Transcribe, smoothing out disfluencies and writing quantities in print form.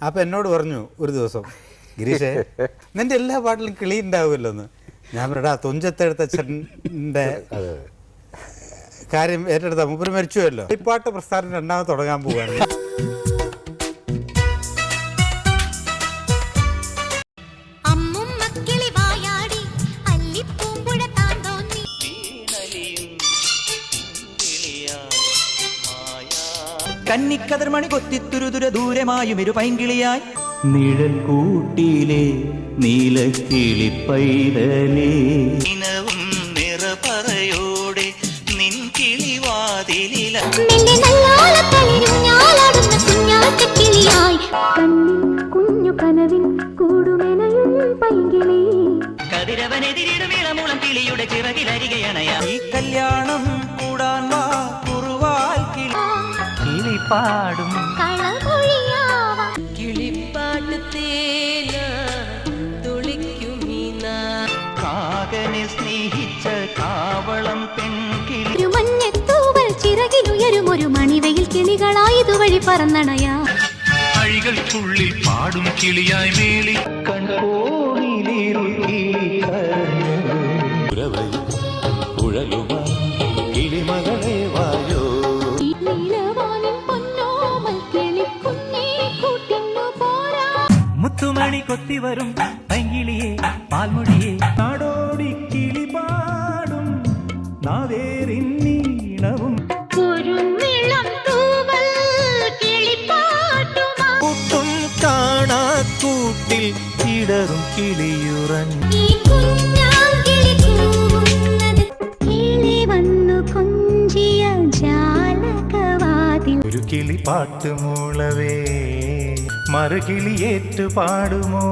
അപ്പം എന്നോട് പറഞ്ഞു ഒരു ദിവസം, ഗിരീഷേ നിൻ്റെ എല്ലാ പാട്ടിലും കിളി ഉണ്ടാവുമല്ലോ എന്ന്. ഞാൻ പറയടാ, തുഞ്ചത്തെഴുത്തച്ഛൻ്റെ കാര്യം ഏറ്റെടുത്ത മൂപ്പര് മരിച്ചുവല്ലോ. ഈ പാട്ട് പ്രസ്ഥാനം രണ്ടാമത് തുടങ്ങാൻ പോവുകയാണ്. കന്നിക്കതിർമണി കൊത്തിത്തുരുതുര ദൂരമായുമൊരു പൈങ്കിളിയായി നിഴൽ കൂട്ടിയിലെ നീലക്കിളി പൈതലേ ഇനവും നിറപറയോടെ നിൻ കിളിവാതിലില കുഞ്ഞു കനവിൻ കൂടുമെനയും പൈങ്കിളി കതിരവനെതിരിടുമിളമുളം കിളിയുടെ ചിറകിലരികയണയാ ഈ കല്യാണം കൂടാൻ വാ കുറുവാൽ കിളിപ്പാടും കിളിപ്പാട്ട് തേന കാകനെ സ്നേഹിച്ച കാവളം പെൺകിളി ഒരു മഞ്ഞത്തൂവൽ ചിറകിലുയരും ഒരു മണിവയിൽ കിളികളായതുവഴി പറന്നണയാ അഴികൾക്കുള്ളിൽ പാടും കിളിയായി മേളി കിളിമകളെ വായോ മുത്തുമണി കൊത്തി വരും പൈങ്കിളിയെ പാൽമൊഴിയെ നാടോടി കിളിപാടും നാവേറിന്നീണവും കൂട്ടും കാണാക്കൂട്ടിൽ ഇടറും കിളിയുറങ്ങി ഒരു കിളിപ്പാട്ട് മൂളവേ മറുകിളിയേറ്റു പാടുമോ.